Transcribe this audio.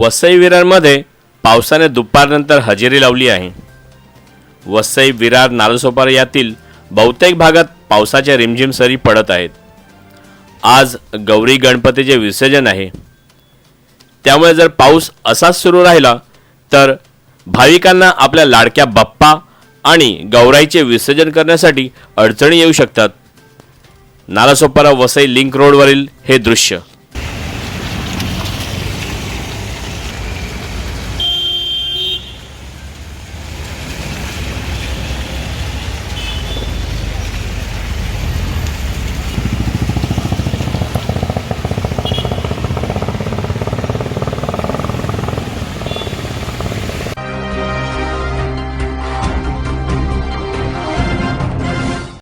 वसई विरारमध्ये पावसाने दुपारनंतर हजेरी लावली आहे. वसई विरार नालासोपारा यातील बहुतेक भागात पावसाच्या रिमझिम सरी पडत आहेत. आज गौरी गणपतीचे विसर्जन आहे. त्यामुळे जर पाऊस असाच सुरू राहिला तर भाविकांना आपल्या लाडक्या बाप्पा आणि गौराईचे विसर्जन करण्यासाठी अडचणी येऊ शकतात. नालासोपारा वसई लिंक रोडवरील हे दृश्य.